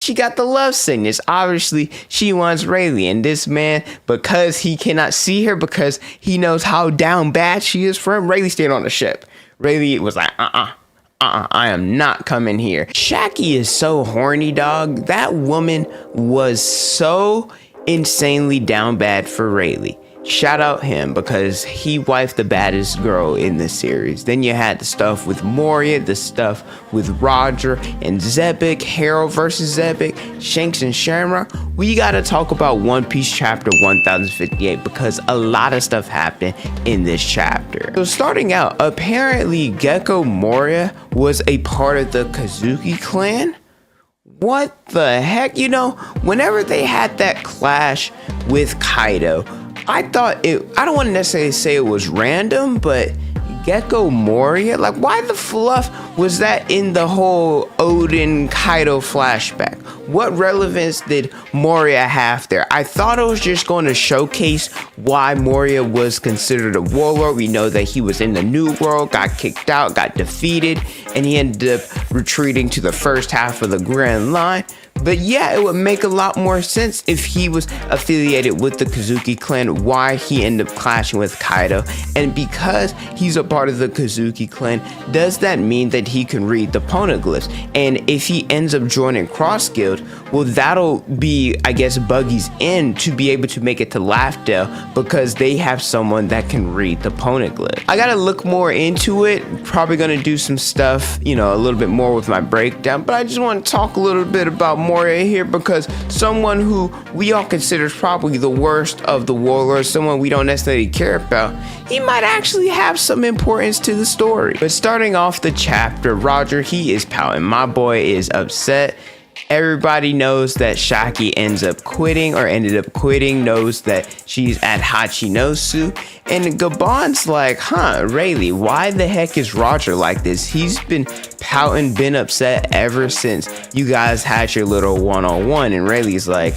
she got the love sickness. Obviously, she wants Rayleigh, and this man, because he cannot see her, because he knows how down bad she is for him, Rayleigh stayed on the ship. Rayleigh was like, I am not coming here. Shakky is so horny, dog. That woman was so insanely down bad for Rayleigh. Shout out him, because he wifed the baddest girl in the series. Then you had the stuff with Moria, the stuff with Roger and Xebec, Harald versus Xebec, Shanks and Shamrock. We gotta talk about One Piece chapter 1058, because a lot of stuff happened in this chapter. So starting out, apparently Gecko Moria was a part of the Kozuki clan. What the heck? You know, whenever they had that clash with Kaido, I thought I don't want to necessarily say it was random, but Gecko Moria, like, why the fluff was that in the whole Odin Kaido flashback? What relevance did Moria have there? I thought it was just going to showcase why Moria was considered a warlord. We know that he was in the New World, got kicked out, got defeated, and he ended up retreating to the first half of the Grand Line. But yeah, it would make a lot more sense if he was affiliated with the Kozuki clan, why he ended up clashing with Kaido. And because he's a part of the Kozuki clan, does that mean that he can read the poneglyphs? And if he ends up joining Cross Guild, well, that'll be, I guess, Buggy's end to be able to make it to Laughdale, because they have someone that can read the poneglyph. I gotta look more into it, probably gonna do some stuff, you know, a little bit more with my breakdown, but I just want to talk a little bit about Moria here, because someone who we all consider is probably the worst of the warlords, someone we don't necessarily care about, he might actually have some importance to the story. But starting off the chapter, Roger, he is pouting. My boy is upset. Everybody knows that Shakky ends up quitting, or ended up quitting, knows that she's at Hachinosu. And Gabon's like, Rayleigh, why the heck is Roger like this? He's been pouting, been upset ever since you guys had your little one-on-one. And Rayleigh's like,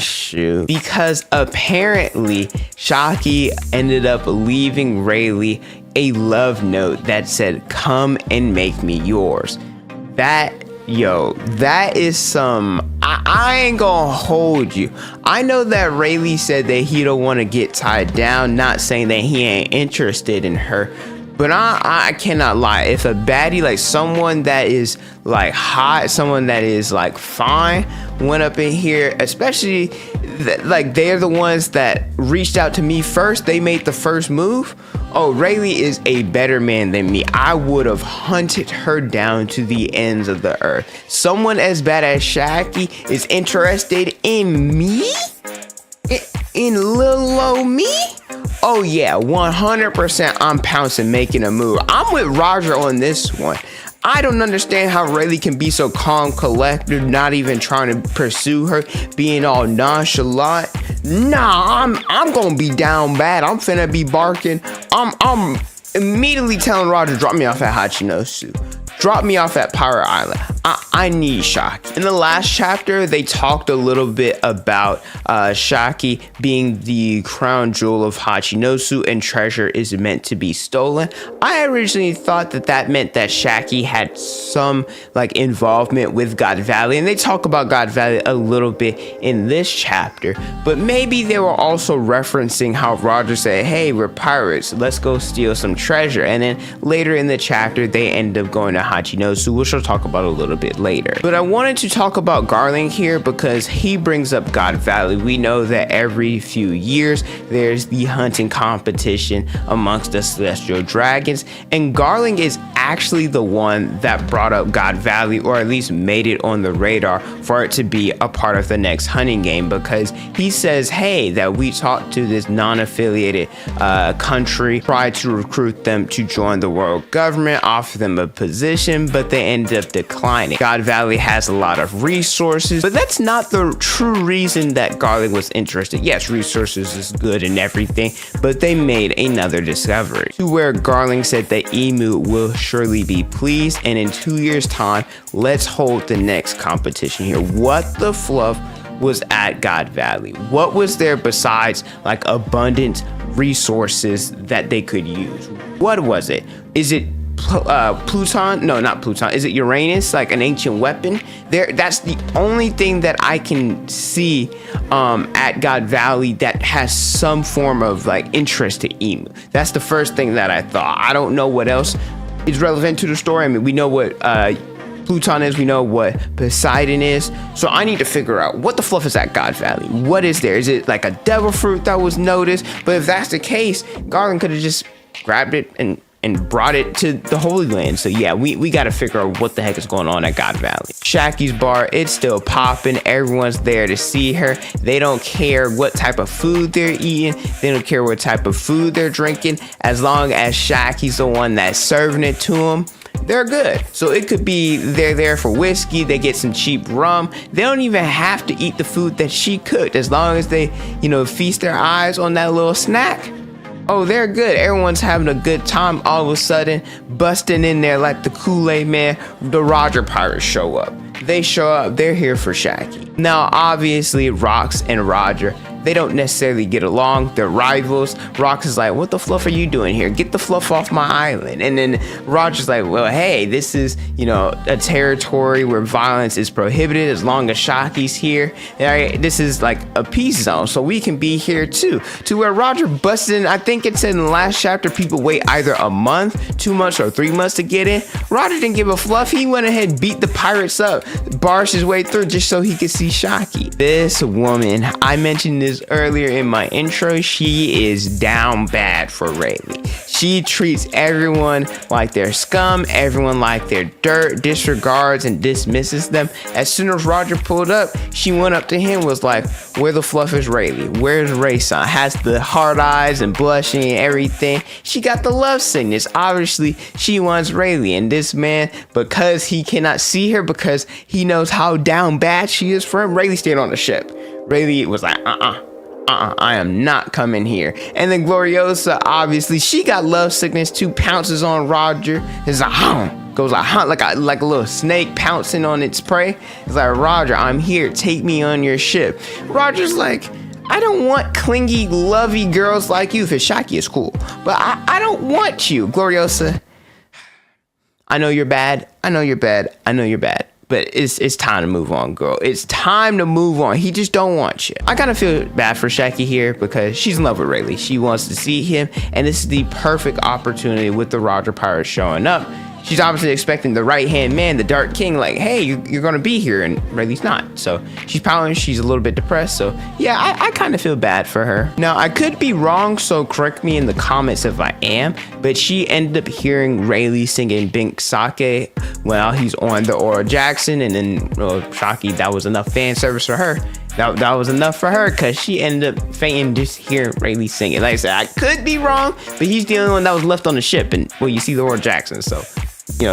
shoot. Because apparently Shakky ended up leaving Rayleigh a love note that said, come and make me yours. That is some, I ain't gonna hold you. I know that Rayleigh said that he don't want to get tied down, not saying that he ain't interested in her, but I cannot lie. If a baddie, like someone that is like hot, someone that is like fine, went up in here, especially like they're the ones that reached out to me first, they made the first move. Oh, Rayleigh is a better man than me. I would have hunted her down to the ends of the earth. Someone as bad as Shakky is interested in me? In little old me? Oh yeah, 100% I'm pouncing, making a move. I'm with Roger on this one. I don't understand how Rayleigh can be so calm, collected, not even trying to pursue her, being all nonchalant. Nah, I'm gonna be down bad. I'm finna be barking. I'm immediately telling Roger, drop me off at Hachinosu. Drop me off at Pirate Island. I need Shakky. In the last chapter, they talked a little bit about Shakky being the crown jewel of Hachinosu and treasure is meant to be stolen. I originally thought that meant that Shakky had some like involvement with God Valley, and they talk about God Valley a little bit in this chapter, but maybe they were also referencing how Roger said, hey, we're pirates, let's go steal some treasure. And then later in the chapter, they end up going to Hachinosu, which I'll talk about a little bit later. But I wanted to talk about Garling here because he brings up God Valley. We know that every few years there's the hunting competition amongst the celestial dragons, and Garling is actually the one that brought up God Valley, or at least made it on the radar for it to be a part of the next hunting game, because he says, hey, that we talked to this non-affiliated country, tried to recruit them to join the world government, offer them a position, but they ended up declining. God Valley has a lot of resources, but that's not the true reason that Garling was interested. Yes, resources is good and everything, but they made another discovery to where Garling said that Emu will surely be pleased, and in 2 years time, let's hold the next competition here. What the fluff was at God Valley? What was there besides like abundant resources that they could use? What was it? Is it Pluton, no, not Pluton, is it Uranus, like an ancient weapon there? That's the only thing that I can see at God Valley that has some form of like interest to Emu. That's the first thing that I thought. I don't know what else is relevant to the story. I mean, we know what Pluton is, we know what Poseidon is, so I need to figure out what the fluff is at God Valley. What is there? Is it like a devil fruit that was noticed? But if that's the case, Garling could have just grabbed it and brought it to the Holy Land. So yeah, we got to figure out what the heck is going on at God Valley. Shakky's bar, it's still popping. Everyone's there to see her. They don't care what type of food they're eating. They don't care what type of food they're drinking. As long as Shakky's the one that's serving it to them, they're good. So it could be they're there for whiskey, they get some cheap rum. They don't even have to eat the food that she cooked. As long as they, feast their eyes on that little snack, oh, they're good. Everyone's having a good time. All of a sudden, busting in there like the Kool-Aid man, the Roger Pirates show up. They show up, they're here for Shakky. Now, obviously, Rox and Roger, they don't necessarily get along. They're rivals. Rox is like, what the fluff are you doing here? Get the fluff off my island. And then Roger's like, well, hey, this is, a territory where violence is prohibited as long as Shakky's here. Right? This is like a peace zone, so we can be here too. To where Roger busted in, I think it said in the last chapter, people wait either a month, 2 months, or 3 months to get in. Roger didn't give a fluff. He went ahead and beat the pirates up, barged his way through just so he could see Shakky. This woman, I mentioned this earlier in my intro, she is down bad for Rayleigh. She treats everyone like they're scum, everyone like they're dirt, disregards and dismisses them. As soon as Roger pulled up, she went up to him, was like, where the fluff is Rayleigh? Where's Ray-san? Has the hard eyes and blushing and everything. She got the love sickness. Obviously, she wants Rayleigh, and this man, because he cannot see her, because he knows how down bad she is for him, Rayleigh stayed on the ship. Rayleigh was like, I am not coming here. And then Gloriosa, obviously, she got love sickness too, pounces on Roger. It's like, goes like a little snake pouncing on its prey. It's like, Roger, I'm here. Take me on your ship. Roger's like, I don't want clingy, lovey girls like you. If it's Shakky, it's cool. But I don't want you. Gloriosa, I know you're bad. I know you're bad. I know you're bad. But it's time to move on, girl. It's time to move on. He just don't want you. I kind of feel bad for Shakky here because she's in love with Rayleigh. She wants to see him, and this is the perfect opportunity with the Roger Pirates showing up. She's obviously expecting the right-hand man, the Dark King, like, hey, you're going to be here, and Rayleigh's not. So she's pouting, she's a little bit depressed. So yeah, I kind of feel bad for her. Now, I could be wrong, so correct me in the comments if I am, but she ended up hearing Rayleigh singing Bink Sake while he's on the Oro Jackson, and then Shakky, that was enough fan service for her. That was enough for her, because she ended up fainting just hearing Rayleigh singing. Like I said, I could be wrong, but he's the only one that was left on the ship, and well, you see the Oro Jackson, so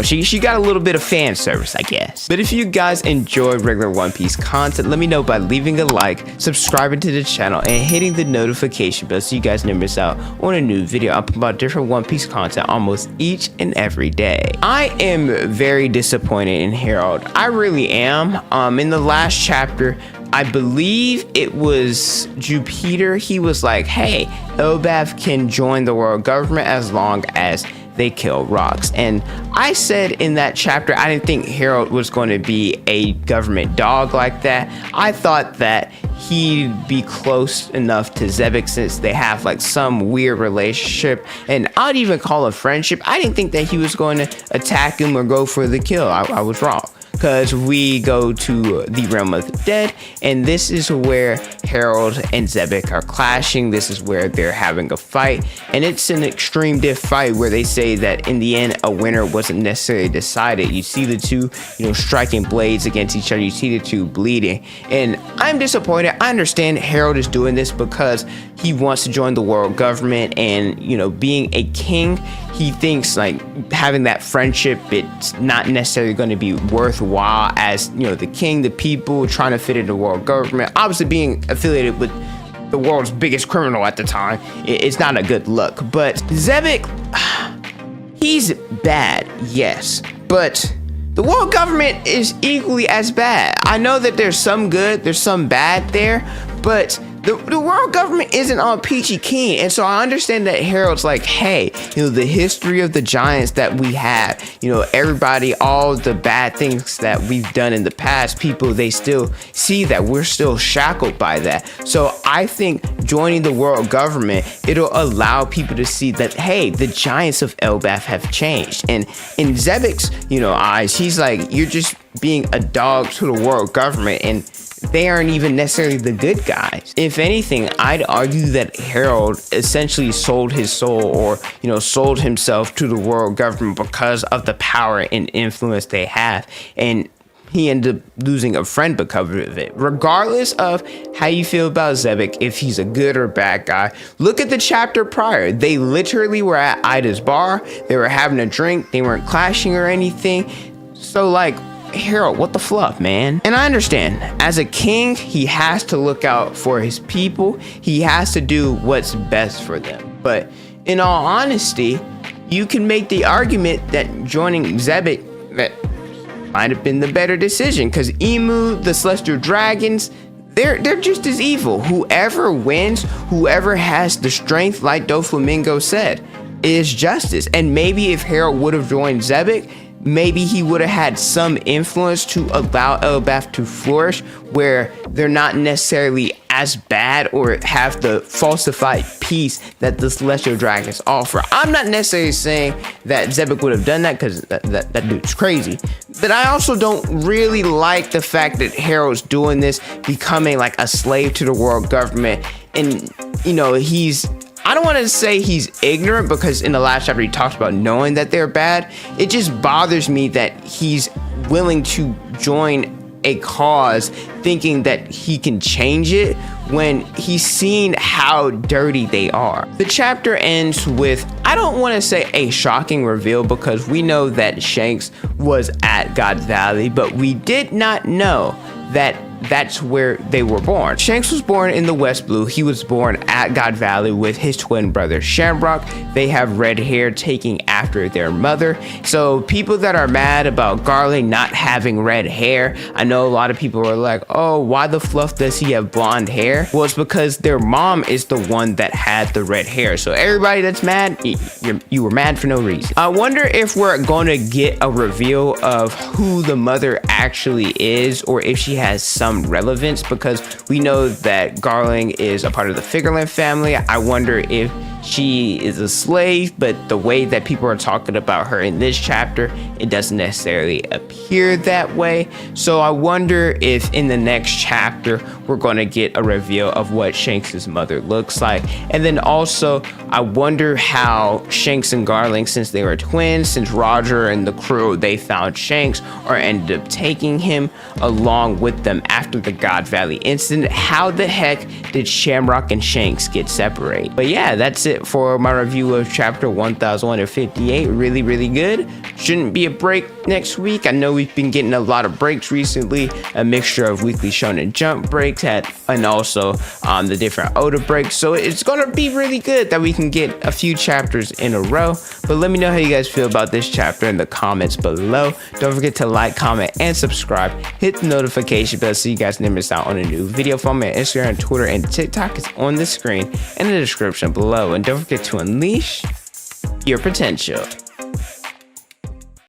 she got a little bit of fan service, I guess. But if you guys enjoy regular One Piece content, let me know by leaving a like, subscribing to the channel, and hitting the notification bell so you guys never miss out on a new video. I put about different One Piece content almost each and every day. I am very disappointed in Harald. I really am. In the last chapter, I believe it was Jupiter. He was like, hey, Elbaph can join the world government as long as they kill Rox. And I said in that chapter, I didn't think Harald was going to be a government dog like that. I thought that he'd be close enough to Xebec since they have like some weird relationship, and I'd even call it friendship. I didn't think that he was going to attack him or go for the kill. I was wrong. Because we go to the realm of the dead, and this is where Harald and Xebec are clashing. This is where they're having a fight, and it's an extreme diff fight where they say that in the end a winner wasn't necessarily decided. You see the two striking blades against each other. You see the two bleeding, and I'm disappointed. I understand Harald is doing this because he wants to join the world government, and being a king, he thinks like having that friendship, it's not necessarily going to be worthwhile as the king, the people trying to fit into the world government. Obviously being affiliated with the world's biggest criminal at the time, it's not a good look. But Xebec, he's bad, yes, but the world government is equally as bad. I know that there's some good, there's some bad there, but the world government isn't all peachy keen. And so I understand that Harald's like, hey, the history of the giants that we have, everybody, all the bad things that we've done in the past, people, they still see that we're still shackled by that. So I think joining the world government, it'll allow people to see that, hey, the giants of Elbaph have changed. And in Xebec's, eyes, he's like, you're just being a dog to the world government, and they aren't even necessarily the good guys. If anything, I'd argue that Harald essentially sold his soul, or sold himself to the world government because of the power and influence they have, and he ended up losing a friend because of it. Regardless of how you feel about Xebec, if he's a good or bad guy, look at the chapter prior. They literally were at Ida's bar, they were having a drink, they weren't clashing or anything. So like, Harald, what the fluff, man? And I understand, as a king, he has to look out for his people. He has to do what's best for them. But in all honesty, you can make the argument that joining Xebec that might have been the better decision, because Emu, the Celestial Dragons, they're just as evil. Whoever wins, whoever has the strength, like Doflamingo said, is justice. And maybe if Harald would have joined Xebec, maybe he would have had some influence to allow Elbaph to flourish, where they're not necessarily as bad or have the falsified peace that the Celestial Dragons offer. I'm not necessarily saying that Xebec would have done that, because that dude's crazy. But I also don't really like the fact that Harald's doing this, becoming like a slave to the world government. And, I don't want to say he's ignorant, because in the last chapter he talks about knowing that they're bad. It just bothers me that he's willing to join a cause thinking that he can change it when he's seen how dirty they are. The chapter ends with, I don't want to say a shocking reveal, because we know that Shanks was at God Valley, but we did not know that that's where they were born. Shanks was born in the West Blue. He was born at God Valley with his twin brother Shamrock. They have red hair, taking after their mother. So people that are mad about Garling not having red hair, I know a lot of people are like, oh, why the fluff does he have blonde hair? Well, it's because their mom is the one that had the red hair. So everybody that's mad, you were mad for no reason. I wonder if we're going to get a reveal of who the mother actually is, or if she has some relevance, because we know that Garling is a part of the Figureland family. I wonder if she is a slave, but the way that people are talking about her in this chapter, it doesn't necessarily appear that way. So I wonder if in the next chapter we're going to get a reveal of what Shanks' mother looks like. And then also I wonder how Shanks and Garling, since they were twins, since Roger and the crew, they found Shanks or ended up taking him along with them after the God Valley incident, how the heck did Shamrock and Shanks get separated? But yeah, that's it for my review of chapter 1058. Really good. Shouldn't be a break next week. I know we've been getting a lot of breaks recently, a mixture of Weekly Shonen Jump breaks and also the different Oda breaks. So it's gonna be really good that we can get a few chapters in a row. But let me know how you guys feel about this chapter in the comments below. Don't forget to like, comment, and subscribe. Hit the notification bell so you guys never miss out on a new video. Follow me on Instagram, Twitter, and TikTok. It's on the screen and in the description below. And don't forget to unleash your potential.